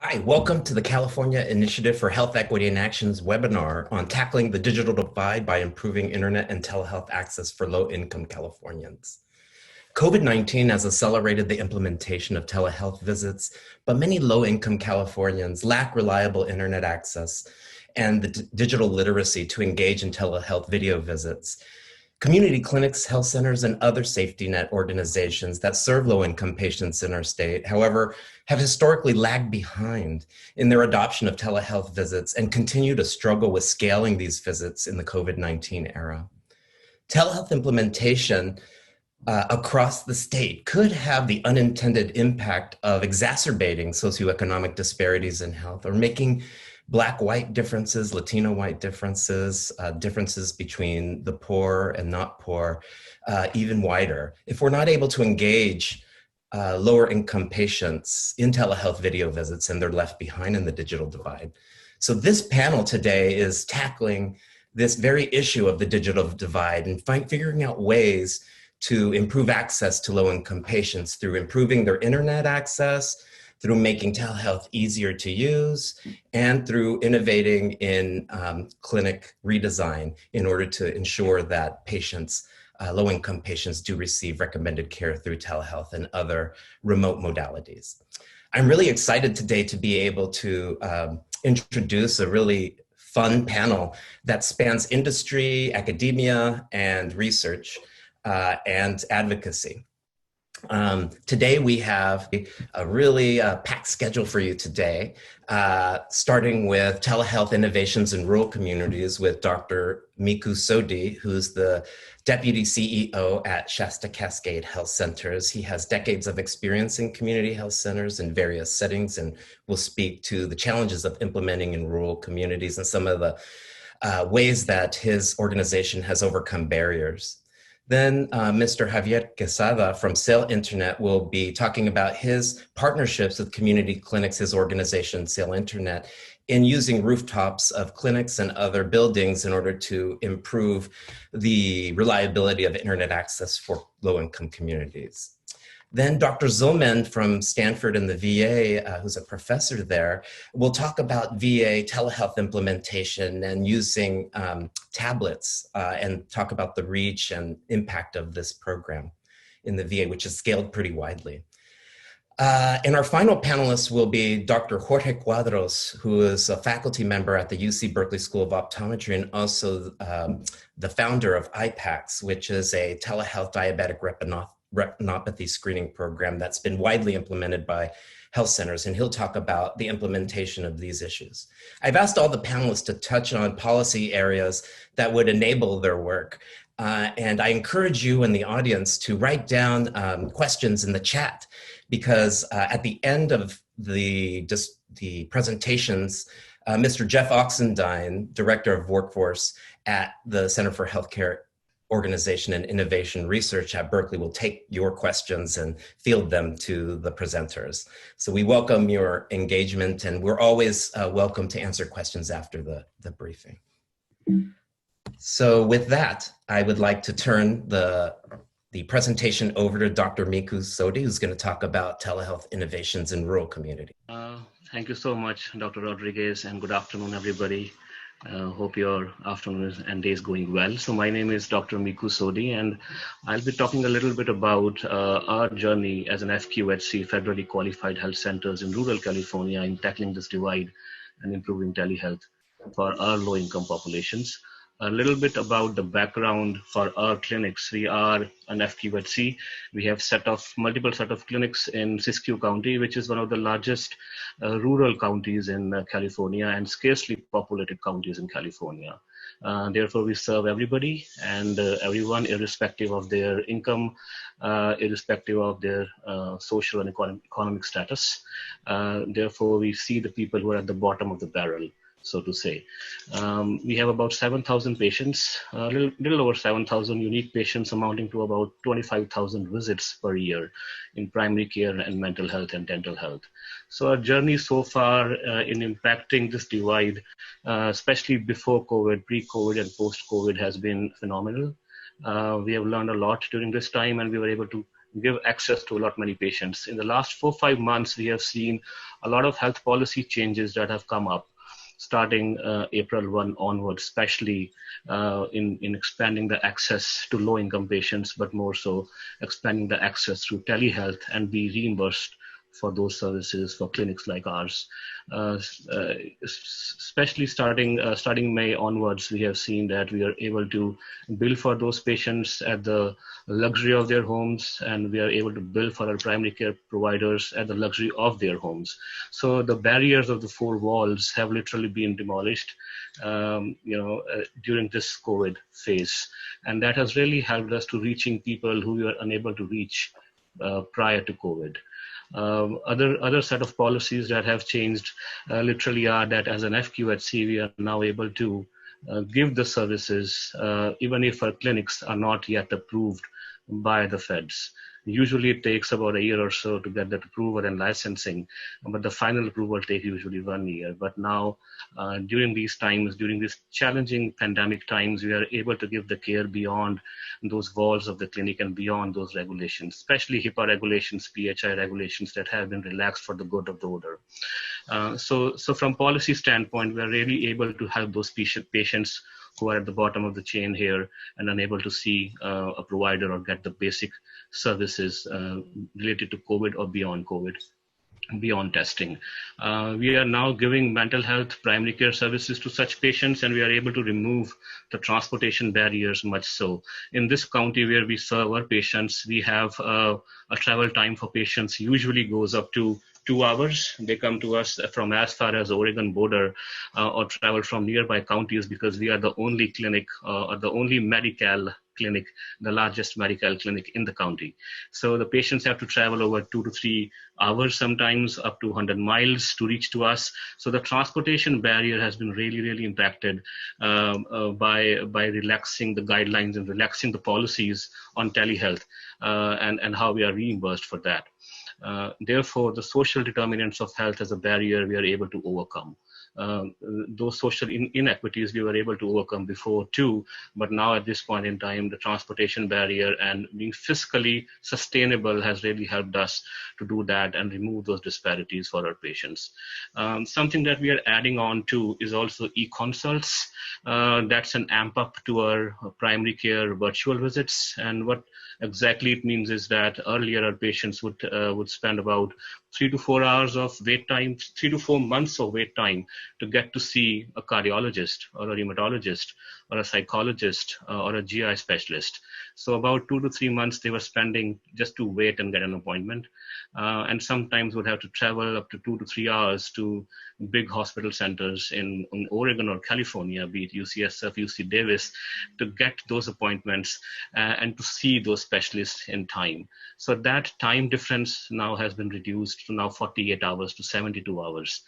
Hi, welcome to the California Initiative for Health Equity and Action's webinar on tackling the digital divide by improving internet and telehealth access for low-income Californians. COVID-19 has accelerated the implementation of telehealth visits, but many low-income Californians lack reliable internet access and the digital literacy to engage in telehealth video visits. Community clinics, health centers, and other safety net organizations that serve low-income patients in our state, however, have historically lagged behind in their adoption of telehealth visits and continue to struggle with scaling these visits in the COVID-19 era. Telehealth implementation across the state could have the unintended impact of exacerbating socioeconomic disparities in health or making Black-white differences, Latino-white differences, differences between the poor and not poor, even wider. If we're not able to engage lower income patients in telehealth video visits and they're left behind in the digital divide. So this panel today is tackling this very issue of the digital divide and figuring out ways to improve access to low-income patients through improving their internet access, through making telehealth easier to use, and through innovating in clinic redesign in order to ensure that patients, low-income patients, do receive recommended care through telehealth and other remote modalities. I'm really excited today to be able to introduce a really fun panel that spans industry, academia, and research and advocacy. Today we have a really packed schedule for you today, starting with telehealth innovations in rural communities with Dr. Miku Sodhi, who's the Deputy CEO at Shasta Cascade Health Centers. He has decades of experience in community health centers in various settings and will speak to the challenges of implementing in rural communities and some of the ways that his organization has overcome barriers. Then Mr. Javier Quesada from Sail Internet will be talking about his partnerships with community clinics, his organization, Sail Internet, in using rooftops of clinics and other buildings in order to improve the reliability of internet access for low-income communities. Then Dr. Zulman from Stanford and the VA, who's a professor there, will talk about VA telehealth implementation and using tablets and talk about the reach and impact of this program in the VA, which is scaled pretty widely. And our final panelist will be Dr. Jorge Cuadros, who is a faculty member at the UC Berkeley School of Optometry and also the founder of IPAX, which is a telehealth diabetic retinopathy screening program that's been widely implemented by health centers, and he'll talk about the implementation of these issues. I've asked all the panelists to touch on policy areas that would enable their work. And I encourage you in the audience to write down questions in the chat, because at the end of the presentations, Mr. Jeff Oxendine, Director of Workforce at the Center for Healthcare Organization and Innovation Research at Berkeley, will take your questions and field them to the presenters. So we welcome your engagement, and we're always welcome to answer questions after the briefing. So with that, I would like to turn the presentation over to Dr. Miku Sodhi, who's going to talk about telehealth innovations in rural communities. Thank you so much, Dr. Rodriguez, and good afternoon, everybody. Hope your afternoon and day is going well. So my name is Dr. Miku Sodhi, and I'll be talking a little bit about our journey as an FQHC, Federally Qualified Health Centers in rural California, in tackling this divide and improving telehealth for our low-income populations. A little bit about the background for our clinics. We are an FQHC. We have multiple set of clinics in Siskiyou County, which is one of the largest rural counties in California and scarcely populated counties in California. Therefore, we serve everybody and everyone, irrespective of their income, irrespective of their social and economic status. Therefore, we see the people who are at the bottom of the barrel, so to say. We have about 7,000 patients, a little over 7,000 unique patients, amounting to about 25,000 visits per year in primary care and mental health and dental health. So our journey so far in impacting this divide, especially before COVID, pre-COVID and post-COVID, has been phenomenal. We have learned a lot during this time, and we were able to give access to a lot many patients. In the last 4-5 months, we have seen a lot of health policy changes that have come up, starting April 1 onwards, especially in expanding the access to low-income patients, but more so expanding the access through telehealth and be reimbursed for those services for clinics like ours. Especially starting May onwards, we have seen that we are able to bill for those patients at the luxury of their homes, and we are able to bill for our primary care providers at the luxury of their homes. So the barriers of the four walls have literally been demolished, during this COVID phase, and that has really helped us to reaching people who we were unable to reach prior to COVID. Other set of policies that have changed literally are that as an FQHC, we are now able to give the services even if our clinics are not yet approved by the feds. Usually it takes about a year or so to get that approval and licensing, but the final approval takes usually 1 year. But now, during these times, during these challenging pandemic times, we are able to give the care beyond those walls of the clinic and beyond those regulations, especially HIPAA regulations, PHI regulations that have been relaxed for the good of the order. So from policy standpoint, we are really able to help those patients who are at the bottom of the chain here and unable to see a provider or get the basic services related to COVID or beyond COVID, beyond testing. We are now giving mental health primary care services to such patients, and we are able to remove the transportation barriers much so. In this county where we serve our patients, we have a travel time for patients usually goes up to 2 hours. They come to us from as far as Oregon border or travel from nearby counties, because we are the only clinic or the only medical clinic, the largest medical clinic in the county. So the patients have to travel over 2 to 3 hours, sometimes up to 100 miles to reach to us. So the transportation barrier has been really, really impacted by relaxing the guidelines and relaxing the policies on telehealth and how we are reimbursed for that. Therefore, the social determinants of health as a barrier we are able to overcome. Those social inequities we were able to overcome before too, but now at this point in time, the transportation barrier and being fiscally sustainable has really helped us to do that and remove those disparities for our patients. Something that we are adding on to is also e-consults. That's an amp up to our primary care virtual visits, and what exactly it means is that earlier our patients would spend about 3 to 4 hours of wait time, 3 to 4 months of wait time to get to see a cardiologist or a rheumatologist or a psychologist or a GI specialist. So about 2 to 3 months they were spending just to wait and get an appointment, and sometimes would have to travel up to 2 to 3 hours to big hospital centers in Oregon or California, be it UCSF, UC Davis, to get those appointments and to see those specialists in time. So that time difference now has been reduced to now 48 hours to 72 hours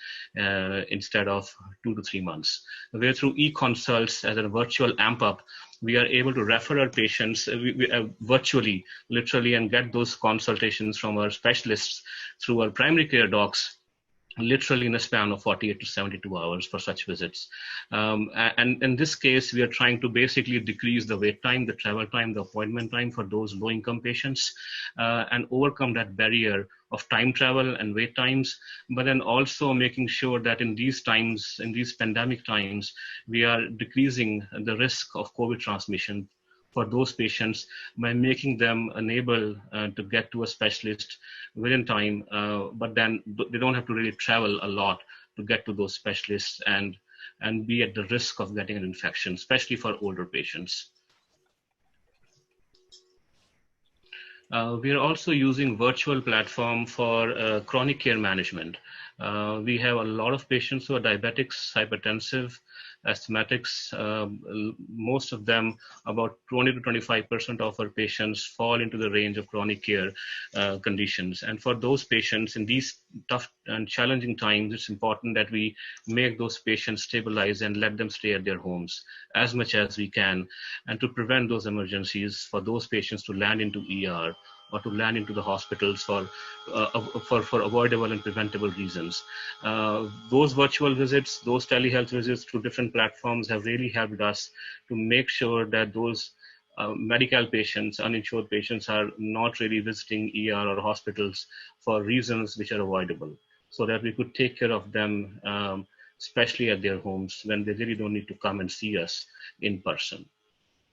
instead of 2 to 3 months. Where through e-consults as a virtual amp up, we are able to refer our patients virtually, literally, and get those consultations from our specialists through our primary care docs, literally in a span of 48 to 72 hours for such visits. And in this case, we are trying to basically decrease the wait time, the travel time, the appointment time for those low-income patients, and overcome that barrier of time travel and wait times, but then also making sure that in these times, in these pandemic times, we are decreasing the risk of COVID transmission for those patients by making them unable to get to a specialist within time, but then they don't have to really travel a lot to get to those specialists and be at the risk of getting an infection, especially for older patients. We are also using virtual platform for chronic care management. We have a lot of patients who are diabetics, hypertensive, asthmatics. Most of them, about 20 to 25% of our patients fall into the range of chronic care conditions. And for those patients in these tough and challenging times, it's important that we make those patients stabilize and let them stay at their homes as much as we can, and to prevent those emergencies for those patients to land into ER or to land into the hospitals for avoidable and preventable reasons. Those virtual visits, those telehealth visits through different platforms have really helped us to make sure that those medical patients, uninsured patients are not really visiting ER or hospitals for reasons which are avoidable, so that we could take care of them, especially at their homes when they really don't need to come and see us in person.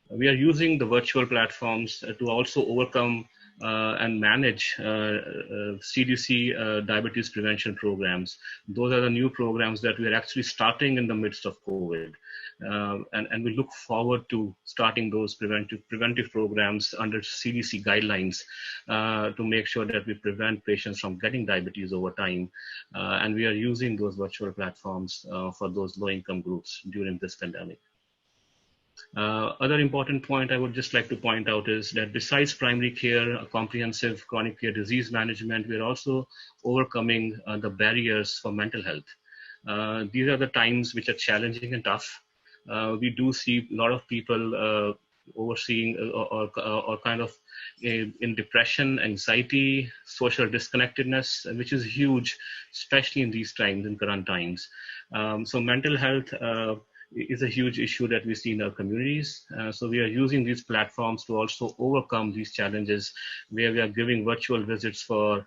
We are using the virtual platforms to also overcome and manage CDC diabetes prevention programs. Those are the new programs that we are actually starting in the midst of COVID. And we look forward to starting those preventive programs under CDC guidelines to make sure that we prevent patients from getting diabetes over time. And we are using those virtual platforms for those low-income groups during this pandemic. Other important point I would just like to point out is that besides primary care, comprehensive chronic care disease management, we're also overcoming the barriers for mental health. These are the times which are challenging and tough. We do see a lot of people overseeing or kind of in depression, anxiety, social disconnectedness, which is huge, especially in these times, in current times. So mental health is a huge issue that we see in our communities. So we are using these platforms to also overcome these challenges, where we are giving virtual visits for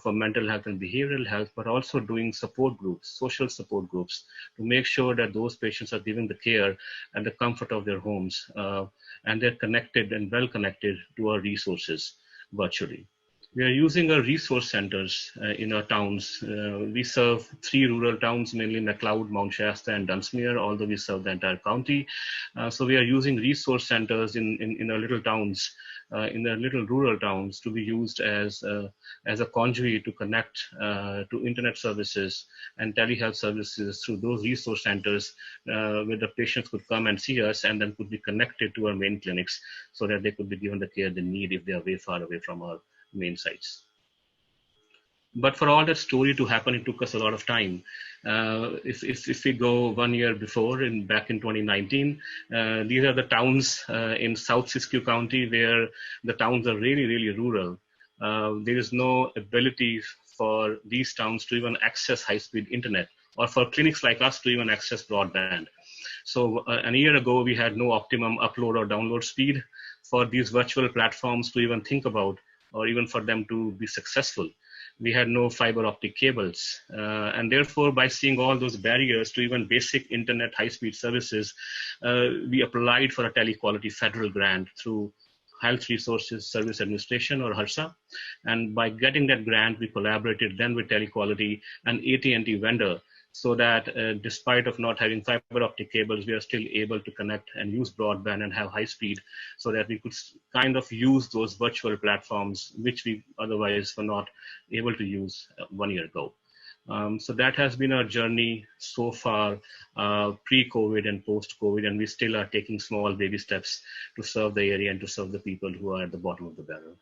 mental health and behavioral health, but also doing support groups, social support groups, to make sure that those patients are given the care and the comfort of their homes, and they're connected and well connected to our resources virtually. We are using our resource centers in our towns. We serve 3 rural towns, mainly MacLeod, Mount Shasta, and Dunsmuir, although we serve the entire county. So we are using resource centers in our little towns, in the little rural towns, to be used as a conduit to connect to internet services and telehealth services through those resource centers, where the patients could come and see us and then could be connected to our main clinics, so that they could be given the care they need if they are very far away from our main sites. But for all that story to happen, it took us a lot of time. If we go 1 year before, back in 2019, these are the towns in South Siskiyou County where the towns are really, really rural. There is no ability for these towns to even access high-speed internet, or for clinics like us to even access broadband. So a year ago, we had no optimum upload or download speed for these virtual platforms to even think about, or even for them to be successful. We had no fiber optic cables. And therefore, by seeing all those barriers to even basic internet high-speed services, we applied for a telequality federal grant through Health Resources Service Administration, or HRSA. And by getting that grant, we collaborated then with Telequality, an AT&T vendor, so that despite of not having fiber optic cables, we are still able to connect and use broadband and have high speed, so that we could kind of use those virtual platforms, which we otherwise were not able to use 1 year ago. So that has been our journey so far, pre-COVID and post-COVID, and we still are taking small baby steps to serve the area and to serve the people who are at the bottom of the barrel.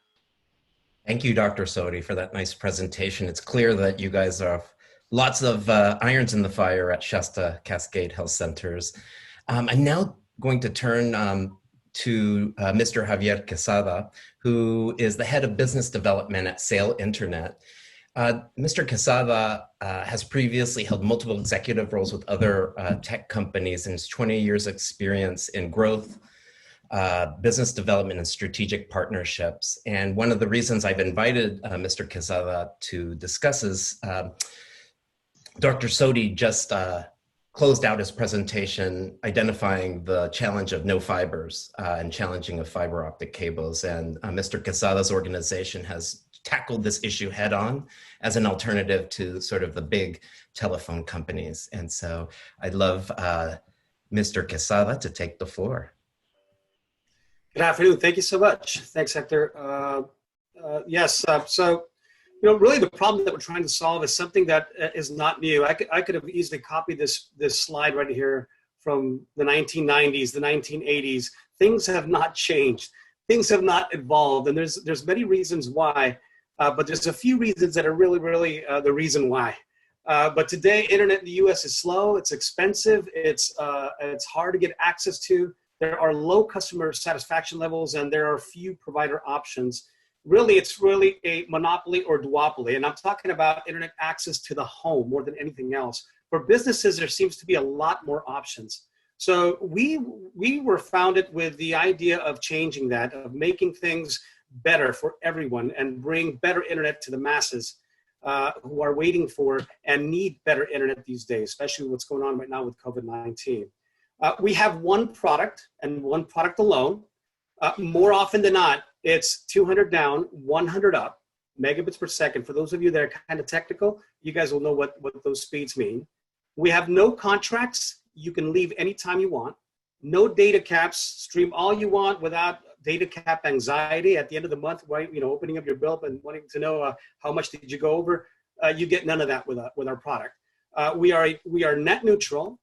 Thank you, Dr. Sodhi, for that nice presentation. It's clear that you guys are lots of irons in the fire at Shasta Cascade Health Centers. I'm now going to turn to Mr. Javier Quesada, who is the head of business development at Sail Internet. Mr. Quesada has previously held multiple executive roles with other tech companies, and his 20 years experience in growth, business development, and strategic partnerships. And one of the reasons I've invited Mr. Quesada to discuss is Dr. Sodhi just closed out his presentation identifying the challenge of no fibers and challenging of fiber optic cables. And Mr. Quesada's organization has tackled this issue head on as an alternative to sort of the big telephone companies. And so I'd love Mr. Quesada to take the floor. Good afternoon. Thank you so much. Thanks, Hector. So really the problem that we're trying to solve is something that is not new. I could have easily copied this slide right here from the 1990s, the 1980s. Things have not changed. Things have not evolved, and there's many reasons why, but there's a few reasons that are really the reason why. But today, internet in the U.S. is slow. It's expensive. It's hard to get access to. There are low customer satisfaction levels, and there are few provider options. Really, it's really a monopoly or duopoly. And I'm talking about internet access to the home more than anything else. For businesses, there seems to be a lot more options. So we were founded with the idea of changing that, of making things better for everyone and bring better internet to the masses who are waiting for and need better internet these days, especially what's going on right now with COVID-19. We have one product and one product alone. More often than not, it's 200 down, 100 up, megabits per second. For those of you that are kind of technical, you guys will know what those speeds mean. We have no contracts. You can leave anytime you want. No data caps. Stream all you want without data cap anxiety at the end of the month, right? Opening up your bill and wanting to know how much did you go over. You get none of that with our product. We are net neutral,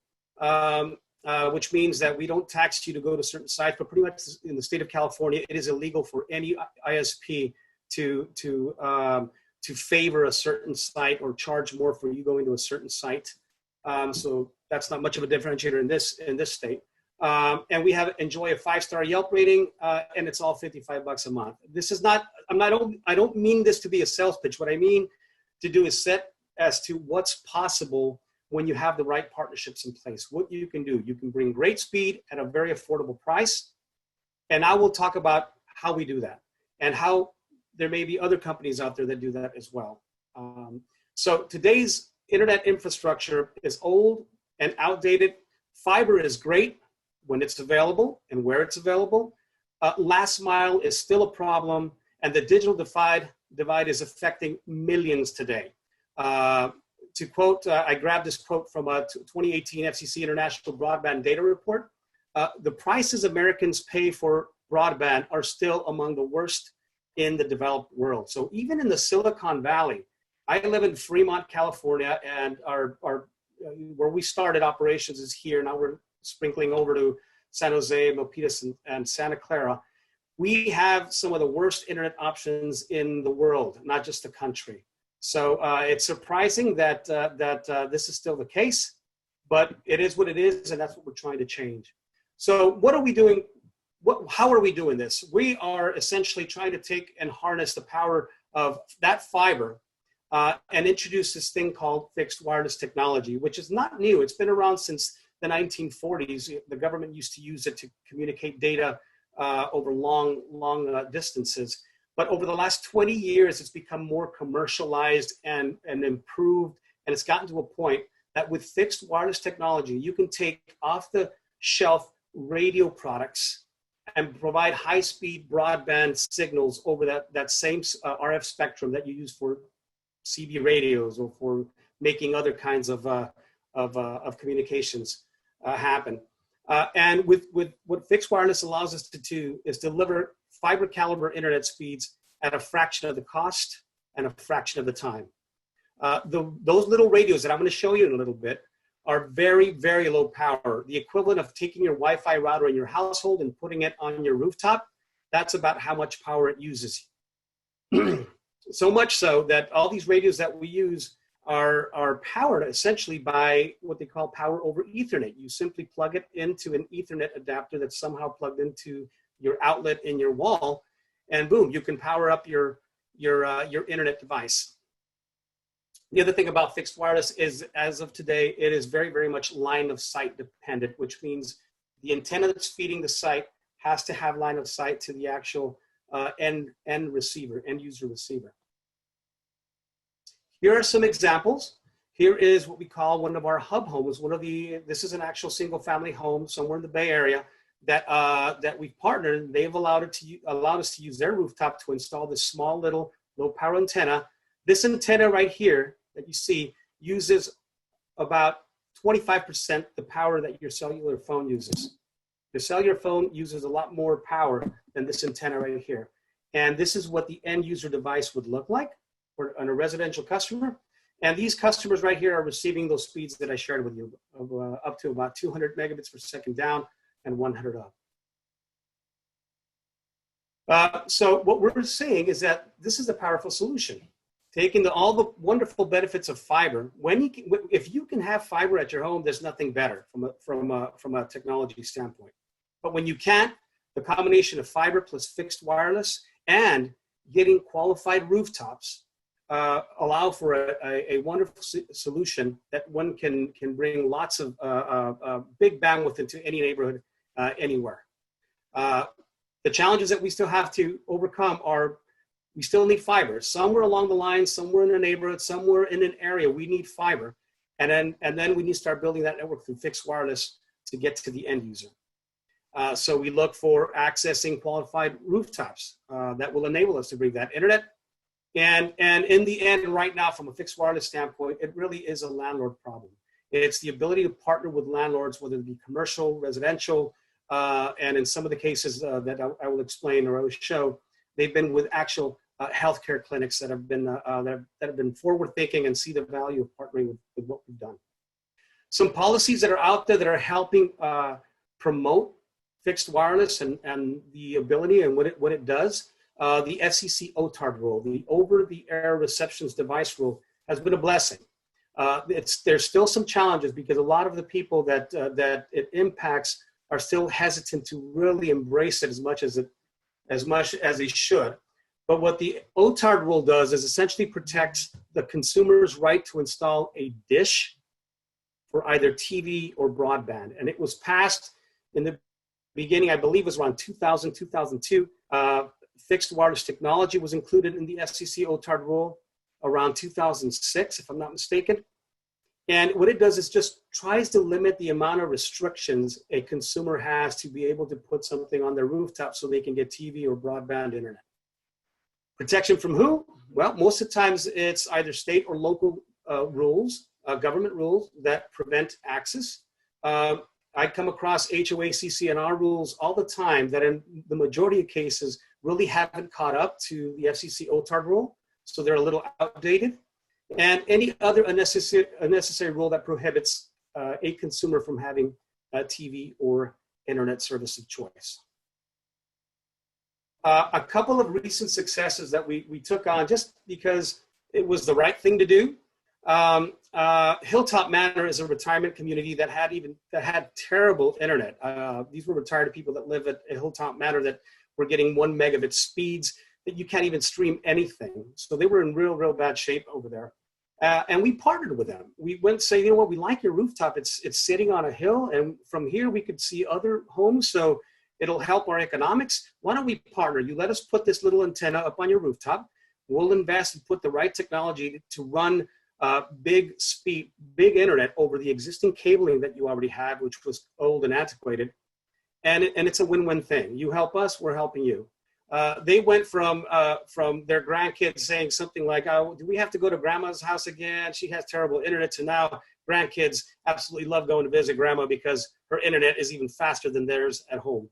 which means that we don't tax you to go to certain sites. But pretty much in the state of California, it is illegal for any ISP to favor a certain site or charge more for you going to a certain site. So that's not much of a differentiator in this state. And we enjoy a 5-star Yelp rating, and it's all $55 a month. This is not, I don't mean this to be a sales pitch. What I mean to do is set as to what's possible when you have the right partnerships in place, what you can do. You can bring great speed at a very affordable price. And I will talk about how we do that and how there may be other companies out there that do that as well. So today's internet infrastructure is old and outdated. Fiber is great when it's available and where it's available. Last mile is still a problem, and the digital divide is affecting millions today. To quote, I grabbed this quote from a 2018 FCC International Broadband Data Report. The prices Americans pay for broadband are still among the worst in the developed world. So even in the Silicon Valley, I live in Fremont, California, and where we started operations is here. Now we're sprinkling over to San Jose, Milpitas, and Santa Clara. We have some of the worst internet options in the world, not just the country. So it's surprising that this is still the case, but it is what it is, and that's what we're trying to change. So what are we doing? How are we doing this? We are essentially trying to take and harness the power of that fiber and introduce this thing called fixed wireless technology, which is not new. It's been around since the 1940s. The government used to use it to communicate data over long distances. But over the last 20 years, it's become more commercialized and improved. And it's gotten to a point that with fixed wireless technology, you can take off-the-shelf radio products and provide high-speed broadband signals over that same RF spectrum that you use for CB radios or for making other kinds of communications happen. And with what fixed wireless allows us to do is deliver fiber caliber internet speeds at a fraction of the cost and a fraction of the time. Those little radios that I'm going to show you in a little bit are very, very low power. The equivalent of taking your Wi-Fi router in your household and putting it on your rooftop, that's about how much power it uses. So much so that all these radios that we use are powered essentially by what they call power over Ethernet. You simply plug it into an Ethernet adapter that's somehow plugged into your outlet in your wall, and boom, you can power up your internet device. The other thing about fixed wireless is, as of today, it is very, very much line of sight dependent, which means the antenna that's feeding the site has to have line of sight to the actual end user receiver. Here are some examples. Here is what we call one of our hub homes. This is an actual single family home somewhere in the Bay Area that we've partnered. They've allowed us to use their rooftop to install this small little low power antenna. This antenna right here that you see uses about 25% the power that your cellular phone uses. The cellular phone uses a lot more power than this antenna right here. And this is what the end user device would look like on a residential customer. And these customers right here are receiving those speeds that I shared with you, of up to about 200 megabits per second down and 100 up. So what we're saying is that this is a powerful solution. Taking all the wonderful benefits of fiber, if you can have fiber at your home, there's nothing better from a technology standpoint. But when you can't, the combination of fiber plus fixed wireless and getting qualified rooftops allow for a wonderful solution that one can bring lots of big bandwidth into any neighborhood anywhere. The challenges that we still have to overcome are we still need fiber. Somewhere along the line, somewhere in a neighborhood, somewhere in an area, we need fiber. And then we need to start building that network through fixed wireless to get to the end user. So we look for accessing qualified rooftops that will enable us to bring that internet. And in the end, right now, from a fixed wireless standpoint, it really is a landlord problem. It's the ability to partner with landlords, whether it be commercial, residential, and in some of the cases that I will explain or I will show, they've been with actual healthcare clinics that have been forward-thinking and see the value of partnering with what we've done. Some policies that are out there that are helping promote fixed wireless and the ability and what it does. The FCC OTARD rule, the over-the-air receptions device rule, has been a blessing. There's still some challenges because a lot of the people that it impacts are still hesitant to really embrace it as much as they should. But what the OTARD rule does is essentially protects the consumer's right to install a dish for either TV or broadband. And it was passed in the beginning, I believe it was around 2000, 2002. Fixed wireless technology was included in the FCC OTARD rule around 2006, if I'm not mistaken. And what it does is just tries to limit the amount of restrictions a consumer has to be able to put something on their rooftop so they can get TV or broadband internet. Protection from who? Well, most of the times it's either state or local rules, government rules that prevent access. I come across HOA CC&R rules all the time that in the majority of cases really haven't caught up to the FCC OTARD rule, so they're a little outdated. And any other unnecessary rule that prohibits a consumer from having a TV or internet service of choice. A couple of recent successes that we took on just because it was the right thing to do. Hilltop Manor is a retirement community that had terrible internet. These were retired people that live at Hilltop Manor that were getting 1 megabit speeds that you can't even stream anything. So they were in real bad shape over there. And we partnered with them. We went and say, you know what, we like your rooftop. It's sitting on a hill, and from here we could see other homes, so it'll help our economics. Why don't we partner? You let us put this little antenna up on your rooftop. We'll invest and put the right technology to run big speed, big internet over the existing cabling that you already have, which was old and antiquated. And it's a win-win thing. You help us, we're helping you. They went from their grandkids saying something like, oh, do we have to go to grandma's house again? She has terrible internet, to now grandkids absolutely love going to visit grandma because her internet is even faster than theirs at home.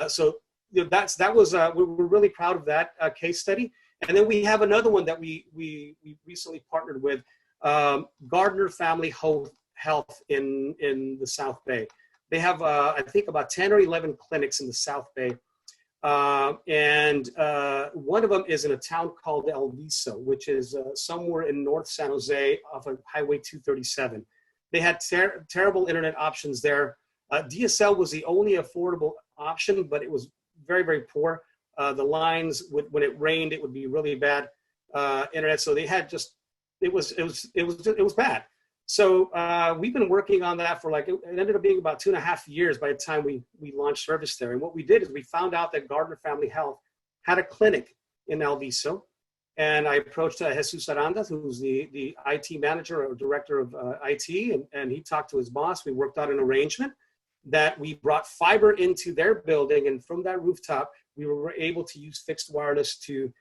So you know, we're really proud of that case study. And then we have another one that we recently partnered with, Gardner Family Health in the South Bay. They have, I think, about 10 or 11 clinics in the South Bay. And one of them is in a town called El Viso, which is somewhere in North San Jose off of Highway 237. They had terrible internet options there. DSL was the only affordable option, but it was very poor. The lines, when it rained, it would be really bad internet. So they had just, it was bad. So we've been working on that for it ended up being about 2.5 years by the time we launched service there. And what we did is we found out that Gardner Family Health had a clinic in El Viso. And I approached Jesus Aranda, who's the IT manager or director of IT, and he talked to his boss. We worked out an arrangement that we brought fiber into their building, and from that rooftop, we were able to use fixed wireless to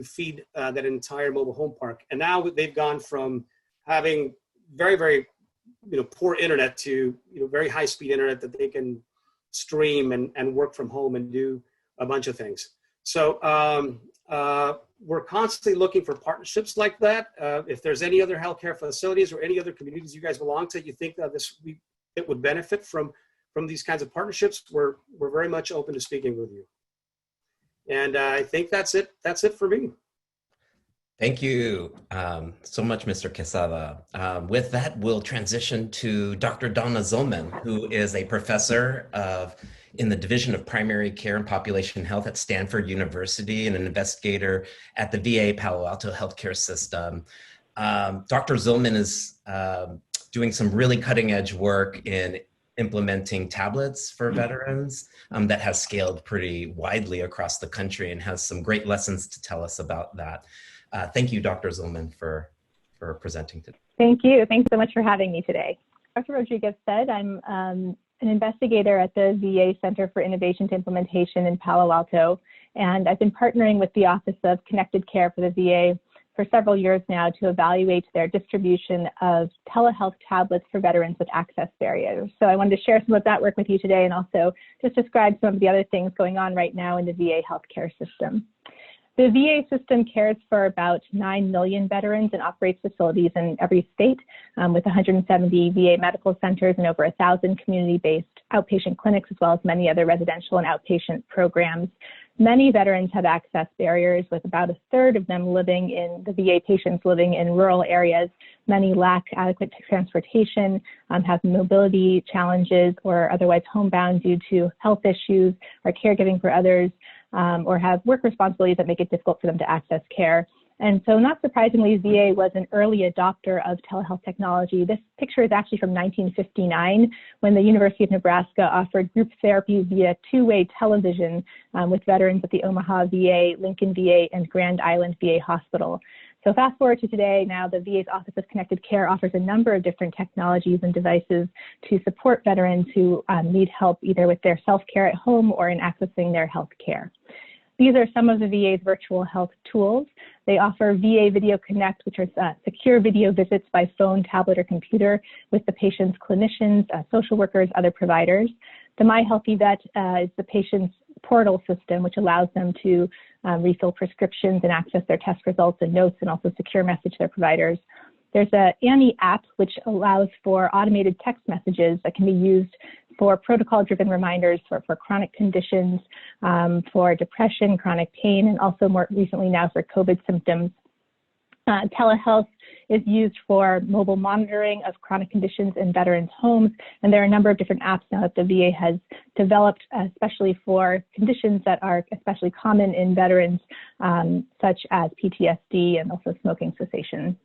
feed that entire mobile home park. And now they've gone from having very poor internet to very high speed internet that they can stream and work from home and do a bunch of things. So we're constantly looking for partnerships like that. If there's any other healthcare facilities or any other communities you guys belong to, you think that it would benefit from these kinds of partnerships, we're very much open to speaking with you. And I think that's it. That's it for me. Thank you so much, Mr. Quesada. With that, we'll transition to Dr. Donna Zillman, who is a professor of in the Division of Primary Care and Population Health at Stanford University and an investigator at the VA Palo Alto Healthcare System. Dr. Zillman is doing some really cutting edge work in implementing tablets for veterans that has scaled pretty widely across the country and has some great lessons to tell us about that. Thank you, Dr. Zillman, for presenting today. Thank you. Thanks so much for having me today. Dr. Rodriguez said I'm an investigator at the VA Center for Innovation to Implementation in Palo Alto, and I've been partnering with the Office of Connected Care for the VA for several years now to evaluate their distribution of telehealth tablets for veterans with access barriers. So I wanted to share some of that work with you today and also just describe some of the other things going on right now in the VA healthcare system. The VA system cares for about 9 million veterans and operates facilities in every state with 170 VA medical centers and over 1,000 community-based outpatient clinics, as well as many other residential and outpatient programs. Many veterans have access barriers, with about a third of them living in the VA patients living in rural areas. Many lack adequate transportation, have mobility challenges, or otherwise homebound due to health issues or caregiving for others, or have work responsibilities that make it difficult for them to access care. And so not surprisingly, VA was an early adopter of telehealth technology. This picture is actually from 1959, when the University of Nebraska offered group therapy via two-way television with veterans at the Omaha VA, Lincoln VA, and Grand Island VA Hospital. So fast forward to today, now the VA's Office of Connected Care offers a number of different technologies and devices to support veterans who need help either with their self-care at home or in accessing their health care. These are some of the VA's virtual health tools. They offer VA Video Connect, which are secure video visits by phone, tablet, or computer with the patient's clinicians, social workers, other providers. The My Healthy Vet is the patient's portal system, which allows them to refill prescriptions and access their test results and notes, and also secure message their providers. There's a Annie app, which allows for automated text messages that can be used for protocol-driven reminders for chronic conditions, for depression, chronic pain, and also more recently now for COVID symptoms. Telehealth is used for mobile monitoring of chronic conditions in veterans' homes, and there are a number of different apps now that the VA has developed, especially for conditions that are especially common in veterans, such as PTSD and also smoking cessation.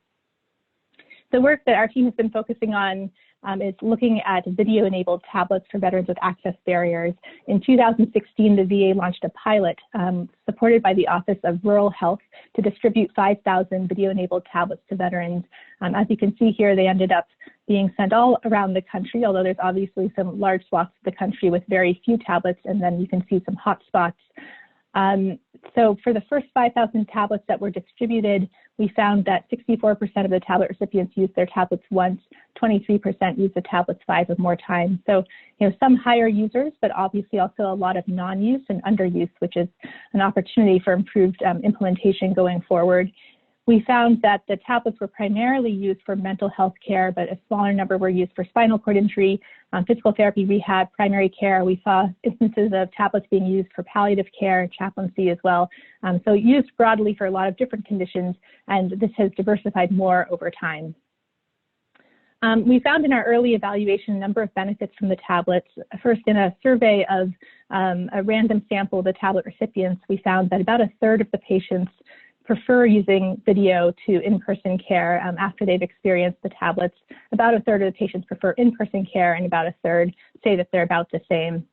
The work that our team has been focusing on is looking at video-enabled tablets for veterans with access barriers. In 2016, the VA launched a pilot supported by the Office of Rural Health to distribute 5,000 video-enabled tablets to veterans. As you can see here, they ended up being sent all around the country, although there's obviously some large swaths of the country with very few tablets, and then you can see some hot spots. So for the first 5,000 tablets that were distributed, we found that 64% of the tablet recipients used their tablets once, 23% used the tablets 5 or more times. So, some higher users, but obviously also a lot of non-use and underuse, which is an opportunity for improved implementation going forward. We found that the tablets were primarily used for mental health care, but a smaller number were used for spinal cord injury, physical therapy, rehab, primary care. We saw instances of tablets being used for palliative care, chaplaincy as well. So used broadly for a lot of different conditions, and this has diversified more over time. We found in our early evaluation a number of benefits from the tablets. First, in a survey of a random sample of the tablet recipients, we found that about a third of the patients prefer using video to in-person care after they've experienced the tablets. About a third of the patients prefer in-person care, and about a third say that they're about the same.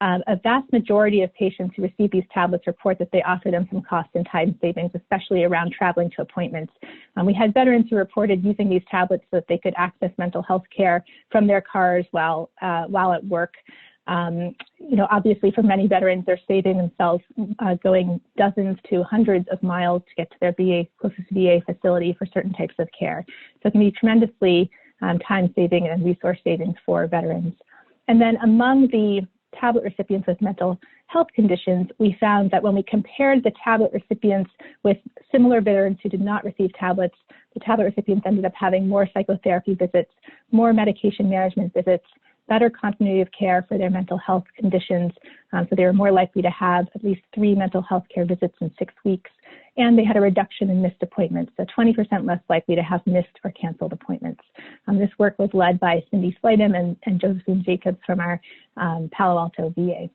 A vast majority of patients who receive these tablets report that they offer them some cost and time savings, especially around traveling to appointments. We had veterans who reported using these tablets so that they could access mental health care from their cars while at work. Obviously for many veterans, they're saving themselves going dozens to hundreds of miles to get to their closest VA facility for certain types of care. So it can be tremendously time saving and resource savings for veterans. And then among the tablet recipients with mental health conditions, we found that when we compared the tablet recipients with similar veterans who did not receive tablets, the tablet recipients ended up having more psychotherapy visits, more medication management visits, better continuity of care for their mental health conditions. So they were more likely to have at least 3 mental health care visits in 6 weeks. And they had a reduction in missed appointments, so 20% less likely to have missed or canceled appointments. This work was led by Cindy Slidham and Josephine Jacobs from our Palo Alto VA.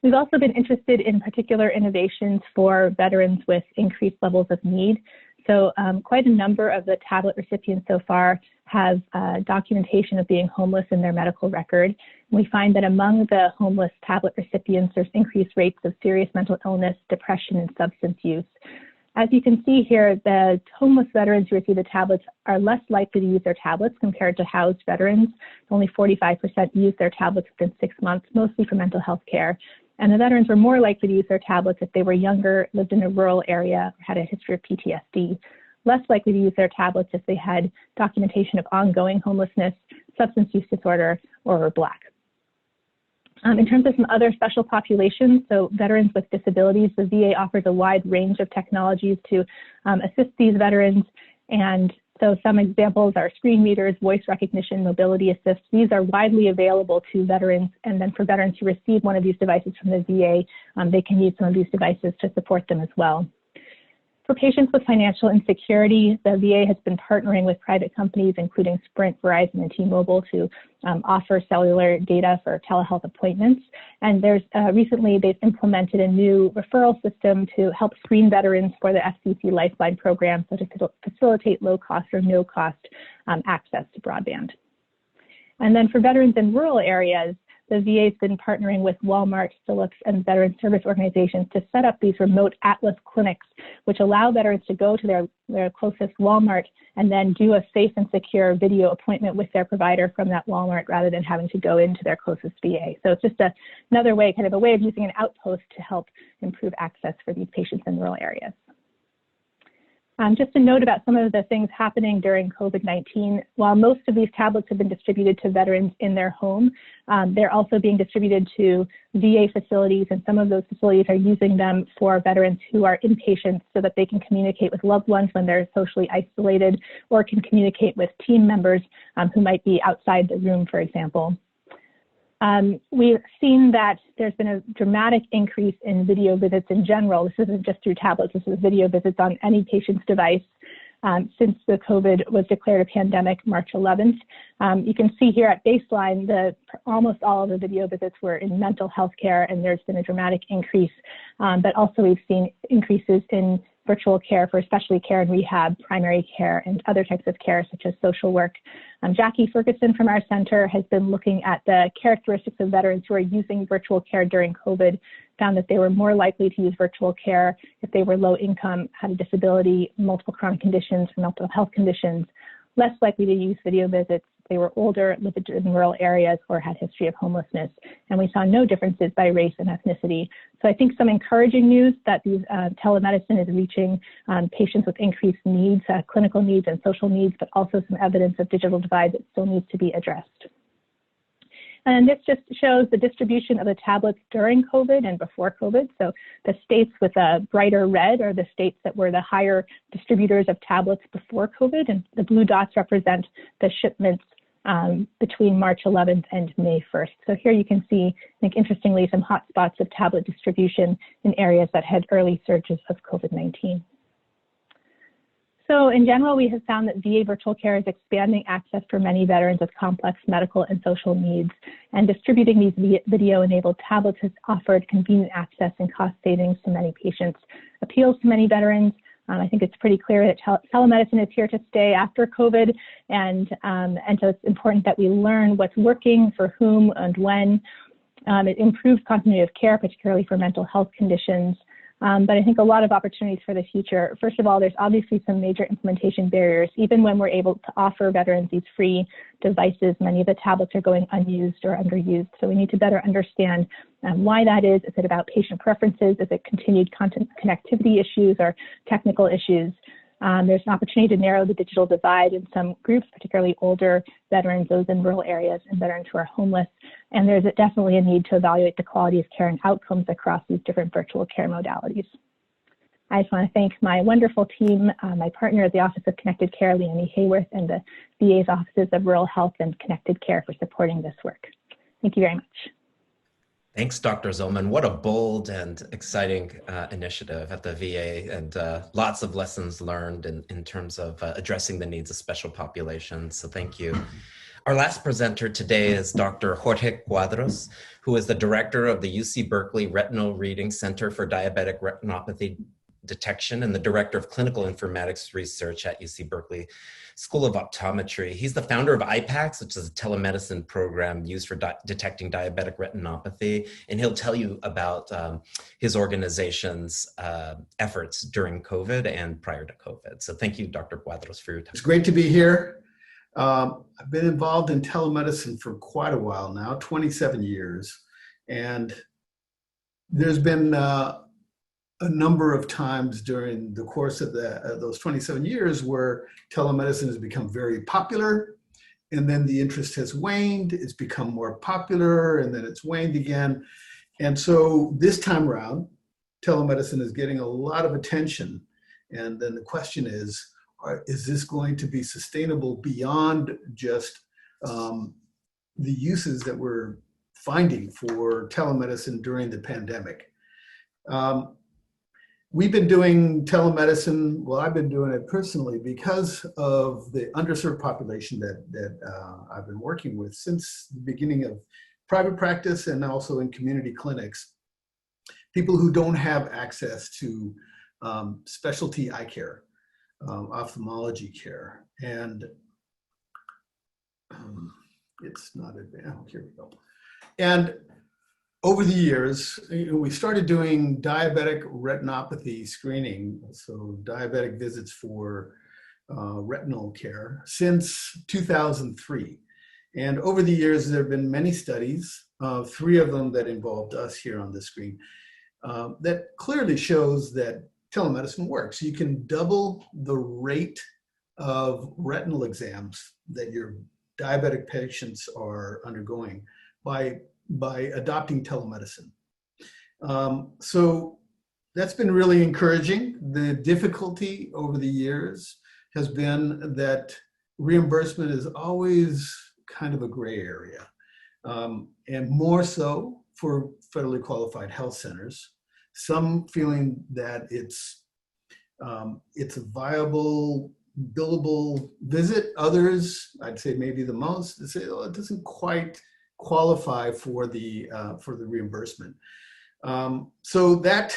We've also been interested in particular innovations for veterans with increased levels of need. So quite a number of the tablet recipients so far have documentation of being homeless in their medical record. We find that among the homeless tablet recipients, there's increased rates of serious mental illness, depression, and substance use. As you can see here, the homeless veterans who receive the tablets are less likely to use their tablets compared to housed veterans. Only 45% use their tablets within 6 months, mostly for mental health care. And the veterans were more likely to use their tablets if they were younger, lived in a rural area, or had a history of PTSD. Less likely to use their tablets if they had documentation of ongoing homelessness, substance use disorder, or were Black. In terms of some other special populations, so veterans with disabilities, the VA offers a wide range of technologies to assist these veterans. And so some examples are screen readers, voice recognition, mobility assist. These are widely available to veterans. And then for veterans who receive one of these devices from the VA, they can use some of these devices to support them as well. For patients with financial insecurity, the VA has been partnering with private companies, including Sprint, Verizon, and T-Mobile, to offer cellular data for telehealth appointments. And there's recently they've implemented a new referral system to help screen veterans for the FCC Lifeline program, so to facilitate low-cost or no-cost access to broadband. And then for veterans in rural areas, the VA has been partnering with Walmart, Philips, and veteran service organizations to set up these remote Atlas clinics, which allow veterans to go to their closest Walmart and then do a safe and secure video appointment with their provider from that Walmart rather than having to go into their closest VA. So it's just another way, kind of a way of using an outpost to help improve access for these patients in rural areas. Just a note about some of the things happening during COVID-19. While most of these tablets have been distributed to veterans in their home, they're also being distributed to VA facilities, and some of those facilities are using them for veterans who are inpatients so that they can communicate with loved ones when they're socially isolated, or can communicate with team members who might be outside the room, for example. We've seen that there's been a dramatic increase in video visits in general. This isn't just through tablets, this is video visits on any patient's device since the COVID was declared a pandemic March 11th. You can see here at baseline, almost all of the video visits were in mental health care, and there's been a dramatic increase. But also we've seen increases in virtual care for especially care and rehab, primary care, and other types of care such as social work. Jackie Ferguson from our center has been looking at the characteristics of veterans who are using virtual care during COVID, found that they were more likely to use virtual care if they were low income, had a disability, multiple chronic conditions, mental health conditions, less likely to use video visits if they were older, lived in rural areas, or had history of homelessness. And we saw no differences by race and ethnicity. So I think some encouraging news that these telemedicine is reaching patients with increased needs, clinical needs and social needs, but also some evidence of digital divide that still needs to be addressed. And this just shows the distribution of the tablets during COVID and before COVID. So the states with a brighter red are the states that were the higher distributors of tablets before COVID, and the blue dots represent the shipments between March 11th and May 1st. So here you can see, I think interestingly, some hotspots of tablet distribution in areas that had early surges of COVID-19. So in general, we have found that VA virtual care is expanding access for many veterans with complex medical and social needs, and distributing these video-enabled tablets has offered convenient access and cost savings to many patients, appeals to many veterans. I think it's pretty clear that telemedicine is here to stay after COVID, and so it's important that we learn what's working for whom and when. It improves continuity of care, particularly for mental health conditions. But I think a lot of opportunities for the future. First of all, there's obviously some major implementation barriers. Even when we're able to offer veterans these free devices, many of the tablets are going unused or underused. So we need to better understand why that is. Is it about patient preferences? Is it continued content connectivity issues or technical issues? There's an opportunity to narrow the digital divide in some groups, particularly older veterans, those in rural areas, and veterans who are homeless. And there's definitely a need to evaluate the quality of care and outcomes across these different virtual care modalities. I just want to thank my wonderful team, my partner at the Office of Connected Care, Leonie Hayworth, and the VA's Offices of Rural Health and Connected Care for supporting this work. Thank you very much. Thanks, Dr. Zollman. What a bold and exciting initiative at the VA, and lots of lessons learned in terms of addressing the needs of special populations. So thank you. Our last presenter today is Dr. Jorge Cuadros, who is the director of the UC Berkeley Retinal Reading Center for Diabetic Retinopathy Detection and the director of clinical informatics research at UC Berkeley School of Optometry. He's the founder of IPACS, which is a telemedicine program used for detecting diabetic retinopathy. And he'll tell you about his organization's efforts during COVID and prior to COVID. So thank you, Dr. Cuadros, for your time. It's great to be here. I've been involved in telemedicine for quite a while now, 27 years. And there's been a number of times during the course of those 27 years where telemedicine has become very popular, and then the interest has waned, it's become more popular, and then it's waned again. And so this time around, telemedicine is getting a lot of attention. And then the question is this going to be sustainable beyond just the uses that we're finding for telemedicine during the pandemic? We've been doing telemedicine, well, I've been doing it personally because of the underserved population that I've been working with since the beginning of private practice and also in community clinics. People who don't have access to specialty eye care, ophthalmology care, and it's not advanced, here we go. And over the years, we started doing diabetic retinopathy screening, so diabetic visits for retinal care since 2003. And over the years, there have been many studies, 3 of them that involved us here on the screen, that clearly shows that telemedicine works. You can double the rate of retinal exams that your diabetic patients are undergoing by adopting telemedicine. So that's been really encouraging. The difficulty over the years has been that reimbursement is always kind of a gray area, and more so for federally qualified health centers. Some feeling that it's a viable, billable visit. Others, I'd say maybe the most, they say, oh, it doesn't quite qualify for the reimbursement. So that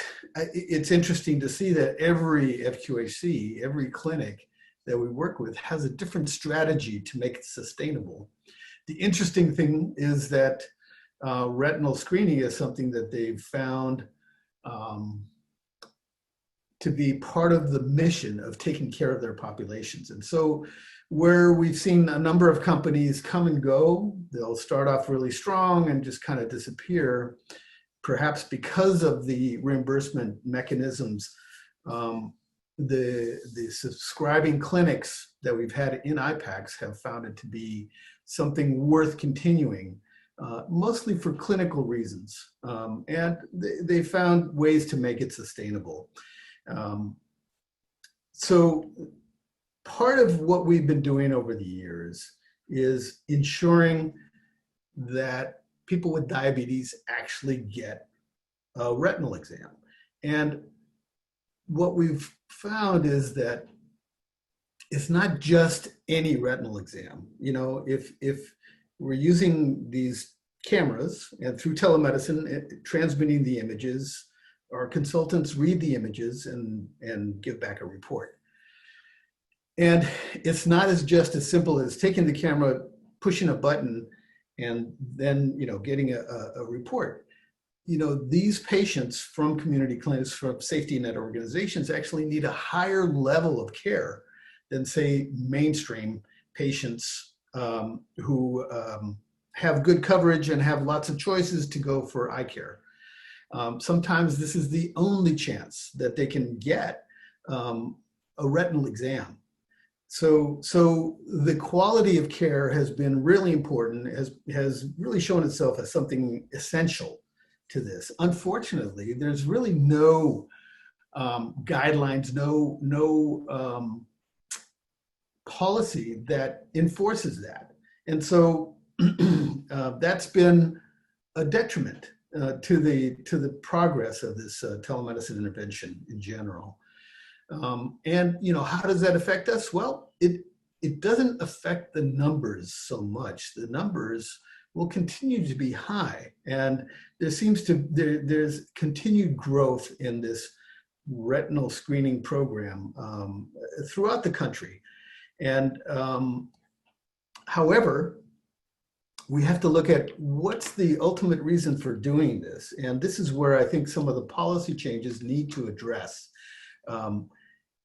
it's interesting to see that every FQHC, every clinic that we work with has a different strategy to make it sustainable. The interesting thing is that retinal screening is something that they've found to be part of the mission of taking care of their populations. And so where we've seen a number of companies come and go, they'll start off really strong and just kind of disappear, perhaps because of the reimbursement mechanisms. The subscribing clinics that we've had in IPACS have found it to be something worth continuing, mostly for clinical reasons. And they found ways to make it sustainable. So part of what we've been doing over the years is ensuring that people with diabetes actually get a retinal exam. And what we've found is that it's not just any retinal exam. You know, if we're using these cameras and through telemedicine, transmitting the images, our consultants read the images and give back a report. And it's not just as simple as taking the camera, pushing a button, and then, you know, getting a report. You know, these patients from community clinics, from safety net organizations, actually need a higher level of care than, say, mainstream patients who have good coverage and have lots of choices to go for eye care. Sometimes this is the only chance that they can get a retinal exam. So the quality of care has been really important, has really shown itself as something essential to this. Unfortunately, there's really no guidelines, no policy that enforces that. And so that's been a detriment to the progress of this telemedicine intervention in general. And how does that affect us? Well, it doesn't affect the numbers so much. The numbers will continue to be high, and there's continued growth in this retinal screening program throughout the country. And however, we have to look at what's the ultimate reason for doing this. And this is where I think some of the policy changes need to address,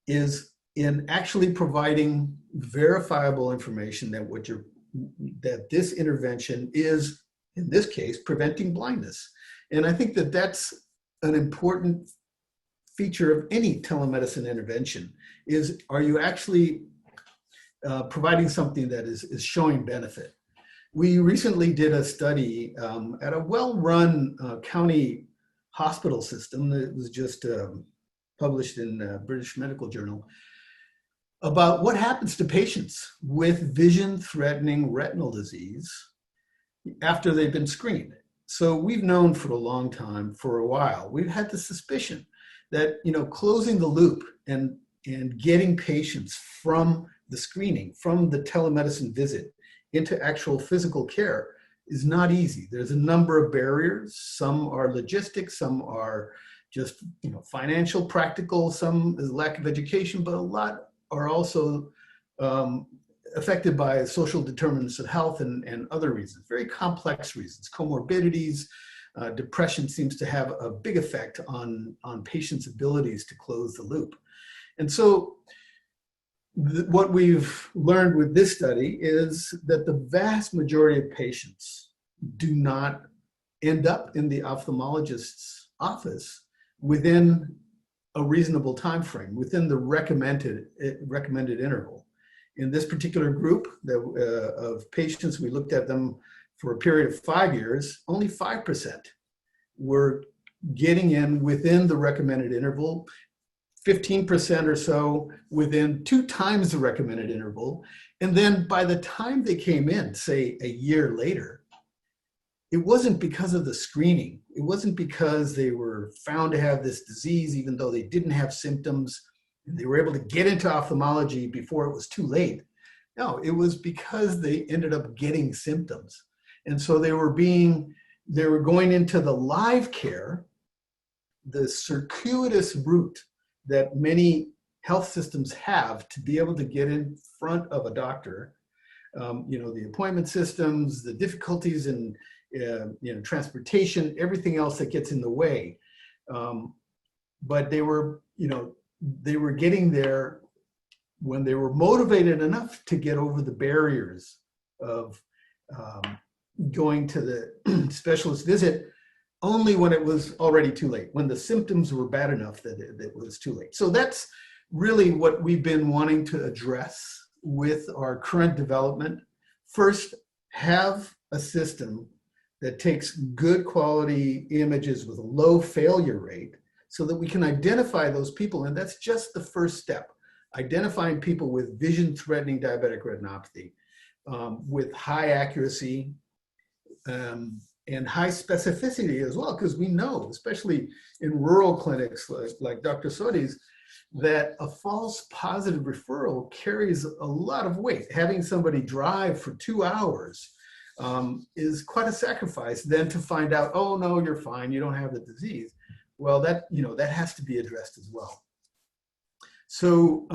is in actually providing verifiable information that this intervention is, in this case, preventing blindness. And I think that that's an important feature of any telemedicine intervention, is are you actually providing something that is showing benefit. We recently did a study at a well-run county hospital system that was just published in British Medical Journal about what happens to patients with vision-threatening retinal disease after they've been screened. So we've known for a long time, for a while, we've had the suspicion that closing the loop and getting patients from the screening, from the telemedicine visit into actual physical care is not easy. There's a number of barriers. Some are logistics, some are just financial, practical, some is lack of education, but a lot are also affected by social determinants of health and other reasons, very complex reasons. Comorbidities, depression seems to have a big effect on patients' abilities to close the loop. And so what we've learned with this study is that the vast majority of patients do not end up in the ophthalmologist's office within a reasonable time frame, within the recommended interval. In this particular group of patients, we looked at them for a period of 5 years, only 5% were getting in within the recommended interval, 15% or so within 2 times the recommended interval. And then by the time they came in, say a year later, it wasn't because of the screening. It wasn't because they were found to have this disease, even though they didn't have symptoms, and they were able to get into ophthalmology before it was too late. No, it was because they ended up getting symptoms. And so they were going into the live care, the circuitous route that many health systems have to be able to get in front of a doctor. The appointment systems, the difficulties in transportation, everything else that gets in the way. But they were getting there when they were motivated enough to get over the barriers of going to the specialist visit, only when it was already too late, when the symptoms were bad enough that it was too late. So that's really what we've been wanting to address with our current development. First, have a system that takes good quality images with a low failure rate so that we can identify those people. And that's just the first step, identifying people with vision-threatening diabetic retinopathy with high accuracy and high specificity as well, because we know, especially in rural clinics like Dr. Sodhi's, that a false positive referral carries a lot of weight. Having somebody drive for 2 hours is quite a sacrifice then to find out, oh no, you're fine, you don't have the disease. Well, that has to be addressed as well. So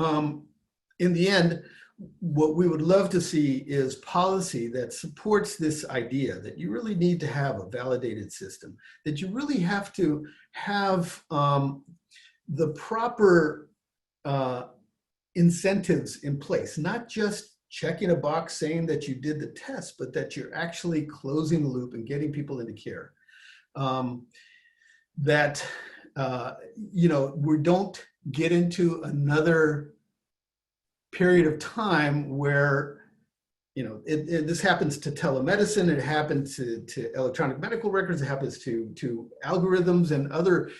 in the end, what we would love to see is policy that supports this idea that you really need to have a validated system, that you really have to have the proper incentives in place, not just checking a box saying that you did the test, but that you're actually closing the loop and getting people into care. We don't get into another period of time where, this happens to telemedicine, it happens to electronic medical records, it happens to algorithms and other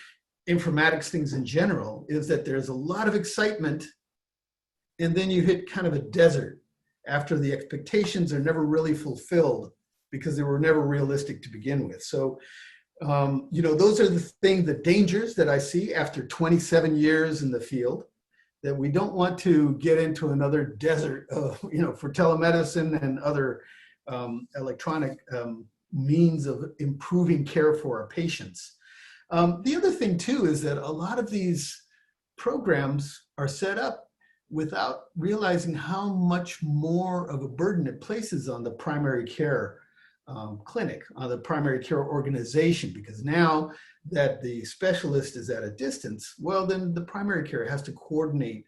informatics things in general is that there's a lot of excitement, and then you hit kind of a desert after the expectations are never really fulfilled because they were never realistic to begin with. So, those are the dangers that I see after 27 years in the field, that we don't want to get into another desert, for telemedicine and other electronic means of improving care for our patients. The other thing too is that a lot of these programs are set up without realizing how much more of a burden it places on the primary care clinic, on the primary care organization, because now that the specialist is at a distance, well, then the primary care has to coordinate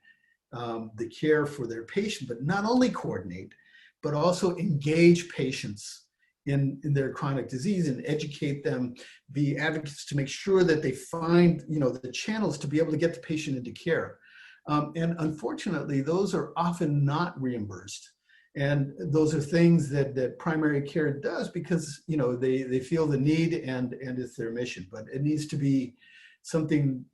the care for their patient, but not only coordinate, but also engage patients in their chronic disease and educate them, be advocates to make sure that they find, the channels to be able to get the patient into care. And unfortunately, those are often not reimbursed. And those are things that primary care does because, they feel the need and it's their mission. But it needs to be something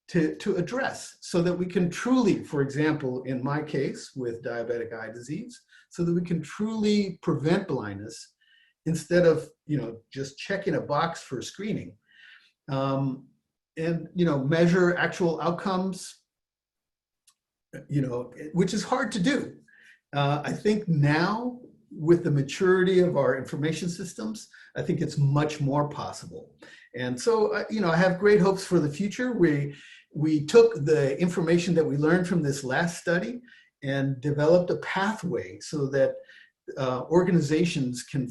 to address so that we can truly, for example, in my case with diabetic eye disease, so that we can truly prevent blindness instead of, just checking a box for screening, and, measure actual outcomes, which is hard to do. I think now with the maturity of our information systems, I think it's much more possible. And so, I have great hopes for the future. We took the information that we learned from this last study and developed a pathway so that organizations can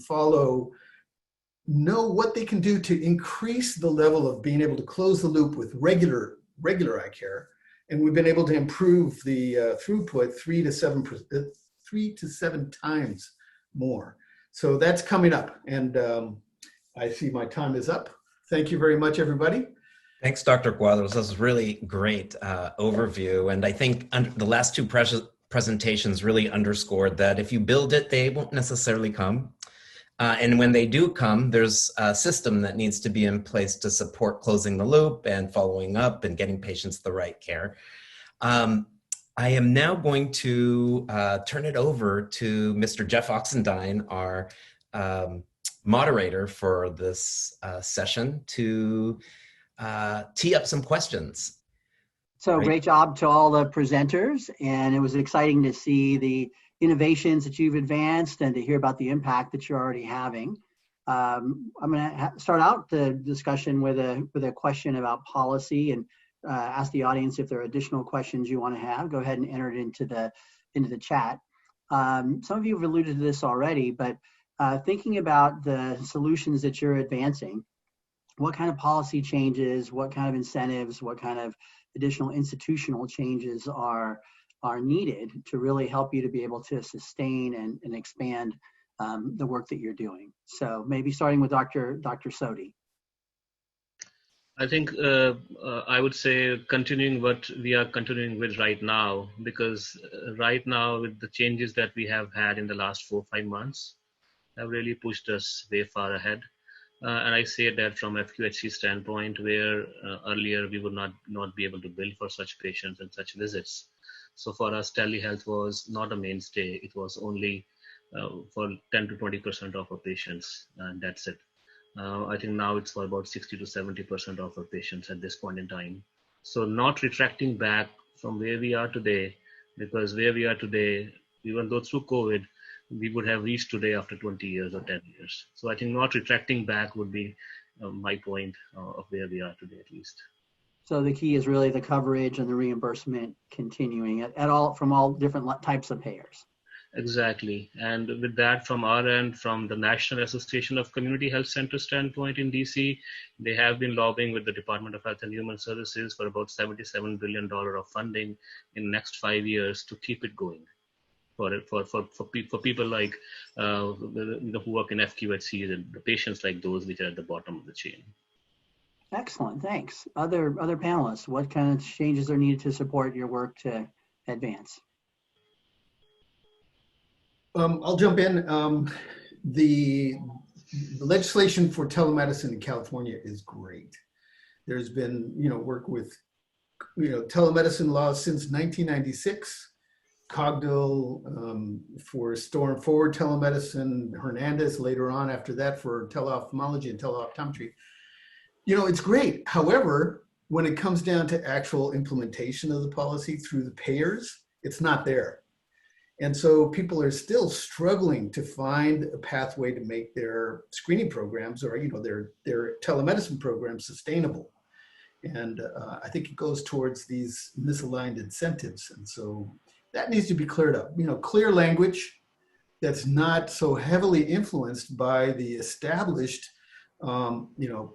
know what they can do to increase the level of being able to close the loop with regular eye care. And we've been able to improve the throughput 3 to 7 times more. So that's coming up. And I see my time is up. Thank you very much, everybody. Thanks, Dr. Cuadros. That was a really great overview. And I think the last two presentations really underscored that if you build it, they won't necessarily come. And when they do come, there's a system that needs to be in place to support closing the loop and following up and getting patients the right care. I am now going to turn it over to Mr. Jeff Oxendine, our moderator for this session, to tee up some questions. So great job to all the presenters, and it was exciting to see the innovations that you've advanced and to hear about the impact that you're already having. I'm going to start out the discussion with a question about policy and ask the audience if there are additional questions you want to have. Go ahead and enter it into the chat. Some of you have alluded to this already, but thinking about the solutions that you're advancing, what kind of policy changes, what kind of incentives, what kind of additional institutional changes are needed to really help you to be able to sustain and expand the work that you're doing? So maybe starting with Dr. Sodhi. I think I would say continuing what we are continuing with right now, because right now with the changes that we have had in the last 4-5 months have really pushed us way far ahead. And I say that from FQHC standpoint, where earlier we would not be able to bill for such patients and such visits. So for us, telehealth was not a mainstay. It was only for 10 to 20% of our patients, and that's it. I think now it's for about 60 to 70% of our patients at this point in time. So not retracting back from where we are today, because where we are today, even though through COVID, we would have reached today after 20 years or 10 years. So I think not retracting back would be my point of where we are today, at least. So the key is really the coverage and the reimbursement continuing at all from all different types of payers. Exactly. And with that, from our end, from the National Association of Community Health Center standpoint in DC, they have been lobbying with the Department of Health and Human Services for about $77 billion of funding in the next 5 years to keep it going. For people like who work in FQHCs and the patients like those which are at the bottom of the chain. Excellent, thanks. Other panelists, what kind of changes are needed to support your work to advance? I'll jump in. The legislation for telemedicine in California is great. There's been, work with, telemedicine laws since 1996. Cogdell for storm forward telemedicine, Hernandez later on after that for teleophthalmology and teleoptometry. It's great. However, when it comes down to actual implementation of the policy through the payers, it's not there. And so people are still struggling to find a pathway to make their screening programs or, their telemedicine programs sustainable. And I think it goes towards these misaligned incentives. And so that needs to be cleared up. Clear language that's not so heavily influenced by the established,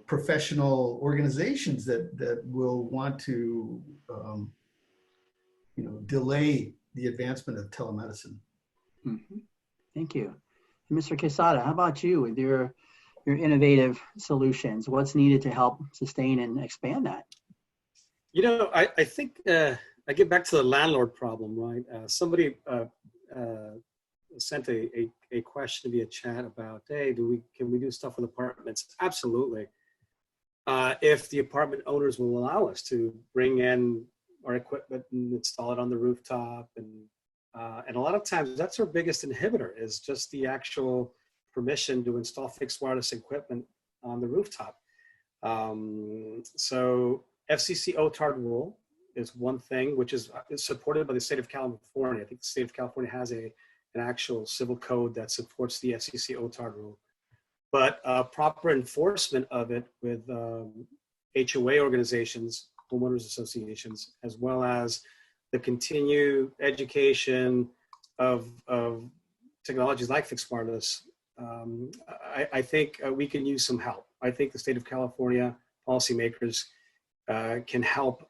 professional organizations that will want to, delay the advancement of telemedicine. Mm-hmm. Thank you. Mr. Quesada, how about you with your innovative solutions? What's needed to help sustain and expand that? I think I get back to the landlord problem, right? Somebody sent a question via chat about, hey, can we do stuff with apartments? Absolutely. If the apartment owners will allow us to bring in our equipment and install it on the rooftop, and a lot of times that's our biggest inhibitor is just the actual permission to install fixed wireless equipment on the rooftop. So FCC OTARD rule is one thing, which is supported by the state of California. I think the state of California has an actual civil code that supports the FCC OTARD rule. But proper enforcement of it with HOA organizations, homeowners associations, as well as the continued education of technologies like fixed wireless, I think we can use some help. I think the state of California policymakers can help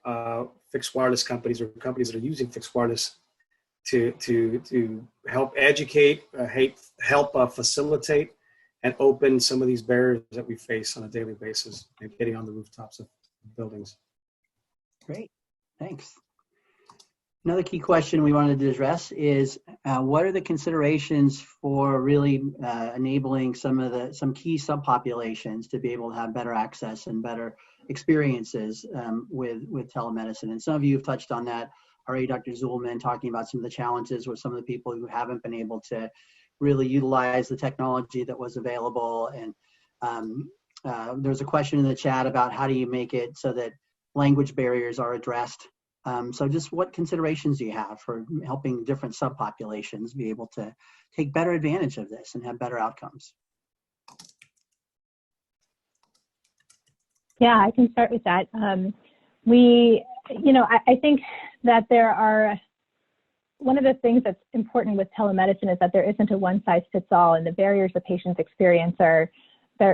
fixed wireless companies or companies that are using fixed wireless to help educate, help facilitate, and open some of these barriers that we face on a daily basis and getting on the rooftops of buildings. Great, thanks. Another key question we wanted to address is what are the considerations for really enabling some key subpopulations to be able to have better access and better experiences with telemedicine? And some of you have touched on that already. Dr. Zuhlman talking about some of the challenges with some of the people who haven't been able to really utilize the technology that was available. And there's a question in the chat about how do you make it so that language barriers are addressed. So just what considerations do you have for helping different subpopulations be able to take better advantage of this and have better outcomes? Yeah, I can start with that. I think that one of the things that's important with telemedicine is that there isn't a one-size-fits-all, and the barriers that patients experience they're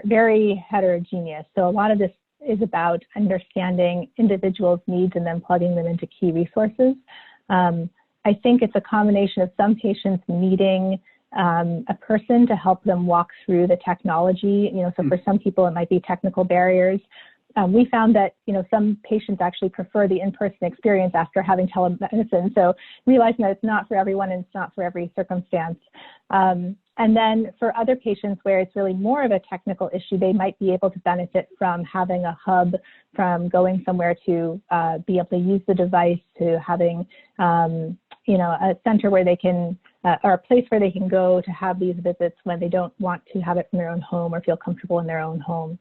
very heterogeneous. So a lot of this is about understanding individuals' needs and then plugging them into key resources. I think it's a combination of some patients needing a person to help them walk through the technology. So for some people it might be technical barriers. We found that some patients actually prefer the in-person experience after having telemedicine. So realizing that it's not for everyone and it's not for every circumstance. And then for other patients where it's really more of a technical issue, they might be able to benefit from having a hub, from going somewhere to be able to use the device, to having a center where they can, or a place where they can go to have these visits when they don't want to have it in their own home or feel comfortable in their own home.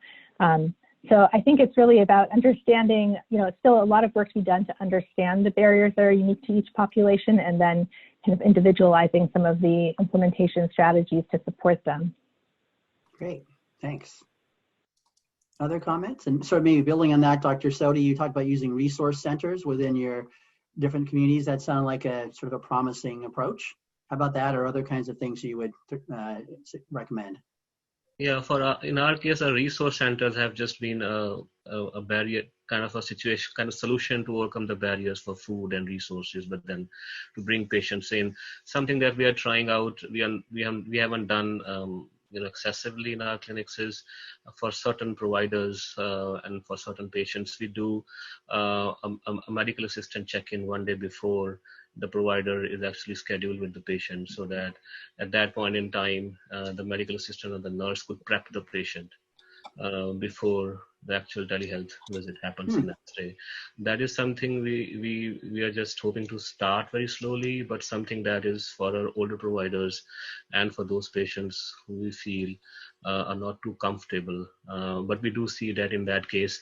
So I think it's really about understanding, it's still a lot of work to be done to understand the barriers that are unique to each population, and then kind of individualizing some of the implementation strategies to support them. Great, thanks. Other comments? And so maybe building on that, Dr. Sodhi, you talked about using resource centers within your different communities. That sounded like a sort of a promising approach. How about that, or other kinds of things you would recommend? Yeah, in our case, our resource centers have just been a barrier, kind of a situation, kind of solution to overcome the barriers for food and resources, but then to bring patients in. Something that we are trying out, we haven't done excessively in our clinics is for certain providers and for certain patients, we do a medical assistant check-in one day before the provider is actually scheduled with the patient, so that at that point in time, the medical assistant or the nurse could prep the patient before the actual telehealth visit happens the next day. That is something we are just hoping to start very slowly, but something that is for our older providers and for those patients who we feel are not too comfortable. But we do see that in that case,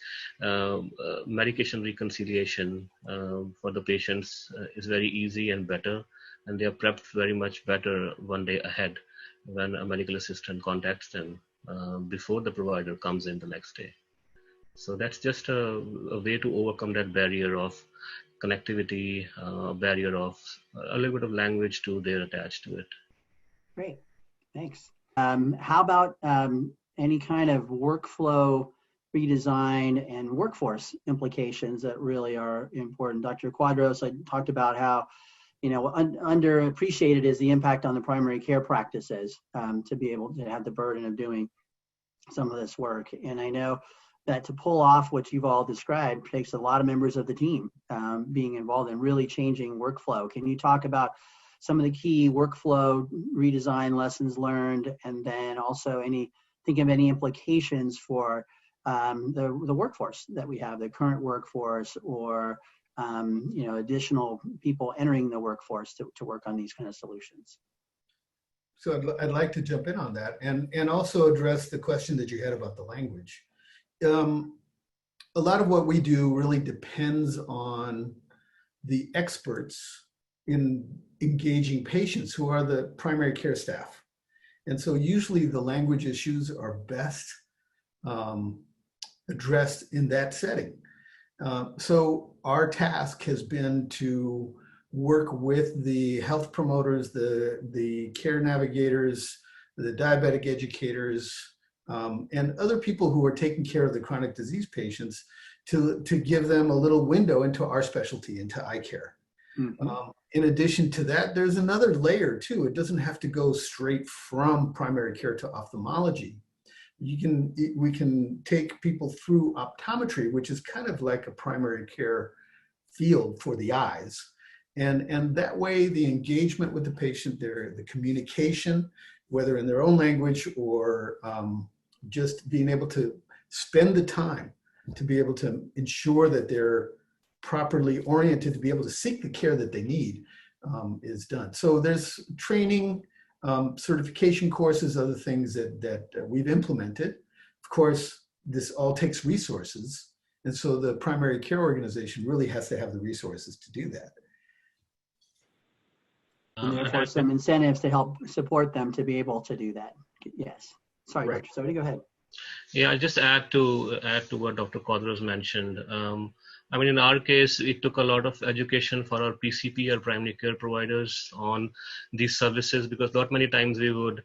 medication reconciliation for the patients is very easy and better, and they are prepped very much better one day ahead when a medical assistant contacts them before the provider comes in the next day. So that's just a way to overcome that barrier of connectivity, barrier of a little bit of language too there attached to it. Great, thanks. How about any kind of workflow redesign and workforce implications that really are important? Dr. Quadros, I talked about how, you know, underappreciated is the impact on the primary care practices to be able to have the burden of doing some of this work. And I know that to pull off what you've all described takes a lot of members of the team being involved in really changing workflow. Can you talk about some of the key workflow redesign lessons learned, and then also think of any implications for the workforce that we have, the current workforce, or you know, additional people entering the workforce to work on these kind of solutions? So I'd like to jump in on that and also address the question that you had about the language. A lot of what we do really depends on the experts in engaging patients who are the primary care staff. And so usually the language issues are best addressed in that setting. So our task has been to work with the health promoters, the care navigators, the diabetic educators, and other people who are taking care of the chronic disease patients to give them a little window into our specialty, into eye care. Mm-hmm. In addition to that, there's another layer too. It doesn't have to go straight from primary care to ophthalmology. We can take people through optometry, which is kind of like a primary care field for the eyes. And that way the engagement with the patient, the communication, whether in their own language or just being able to spend the time to be able to ensure that they're properly oriented to be able to seek the care that they need is done. So there's training, certification courses, other things that we've implemented. Of course, this all takes resources. And so the primary care organization really has to have the resources to do that. And therefore some incentives to help support them to be able to do that. Yes. Sorry, right. Dr. Sodhi, go ahead. Yeah, I'll just add to what Dr. Quadros mentioned. I mean, in our case, it took a lot of education for our PCP or primary care providers on these services, because not many times we would,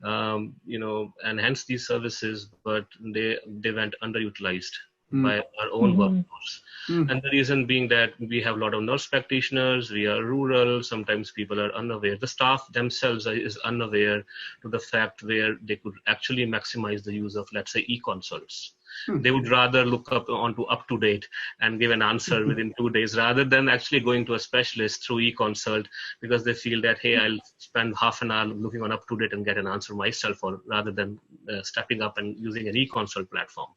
enhance these services, but they went underutilized by our own workforce. And the reason being that we have a lot of nurse practitioners, we are rural, sometimes people are unaware. The staff themselves is unaware to the fact where they could actually maximize the use of, let's say, e-consults. They would rather look up onto UpToDate and give an answer within 2 days rather than actually going to a specialist through eConsult, because they feel that, hey, I'll spend half an hour looking on UpToDate and get an answer myself, or rather than stepping up and using an eConsult platform.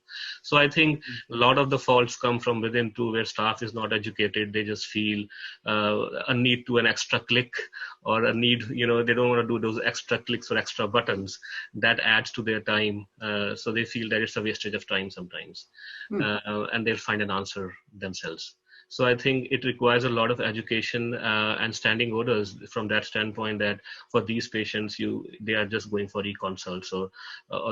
So I think a lot of the faults come from within too, where staff is not educated. They just feel a need to an extra click, or a need, they don't want to do those extra clicks or extra buttons that adds to their time. So they feel that it's a wastage of time sometimes, and they'll find an answer themselves. So I think it requires a lot of education and standing orders from that standpoint, that for these patients, they are just going for e-consults or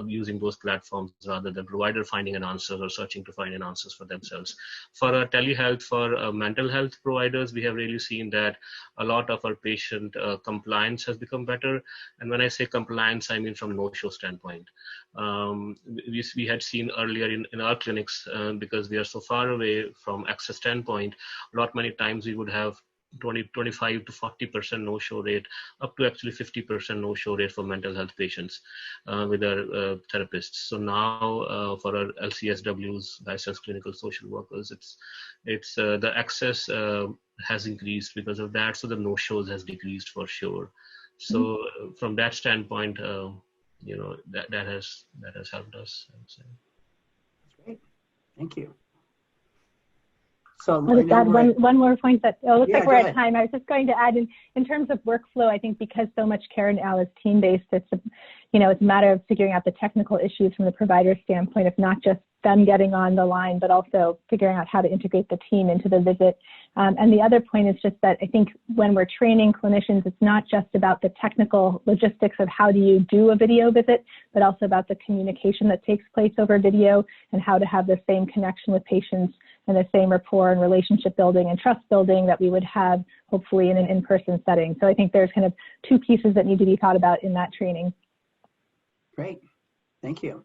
using those platforms rather than provider finding an answer or searching to find an answers for themselves. For telehealth, for mental health providers, we have really seen that a lot of our patient compliance has become better. And when I say compliance, I mean from no-show standpoint. We had seen earlier in our clinics, because we are so far away from access standpoint, many times we would have 25 to 40% no-show rate, up to actually 50% no-show rate for mental health patients with our therapists. So now for our LCSWs, licensed clinical social workers, it's the access has increased because of that. So the no-shows has decreased for sure. So from that standpoint, that has helped us, I would say. That's great. Thank you. So I'll just add one more point that it looks like we're at time. I was just going to add in terms of workflow, I think because so much care now is team-based, it's a matter of figuring out the technical issues from the provider standpoint of not just them getting on the line, but also figuring out how to integrate the team into the visit. And the other point is just that I think when we're training clinicians, it's not just about the technical logistics of how do you do a video visit, but also about the communication that takes place over video and how to have the same connection with patients and the same rapport and relationship building and trust building that we would have hopefully in an in-person setting. So I think there's kind of two pieces that need to be thought about in that training. Great, thank you.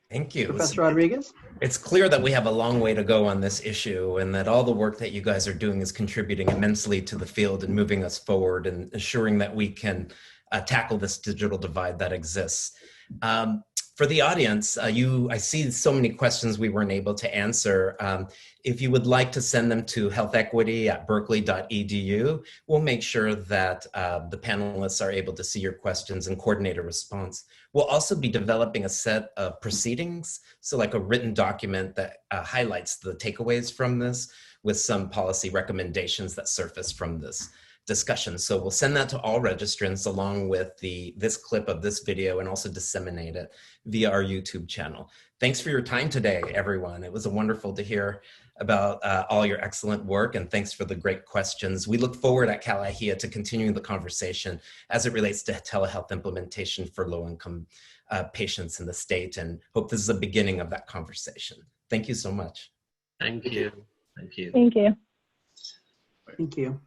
Thank you. Professor Rodriguez? It's clear that we have a long way to go on this issue and that all the work that you guys are doing is contributing immensely to the field and moving us forward and ensuring that we can tackle this digital divide that exists. For the audience, I see so many questions we weren't able to answer. If you would like to send them to healthequity@berkeley.edu, we'll make sure that the panelists are able to see your questions and coordinate a response. We'll also be developing a set of proceedings, so like a written document that highlights the takeaways from this with some policy recommendations that surface from this discussion. So we'll send that to all registrants along with this clip of this video and also disseminate it via our YouTube channel. Thanks for your time today, everyone. It was wonderful to hear about all your excellent work, and thanks for the great questions. We look forward at Cal IHEA to continuing the conversation as it relates to telehealth implementation for low-income patients in the state, and hope this is the beginning of that conversation. Thank you so much. Thank you. Thank you. Thank you. Thank you.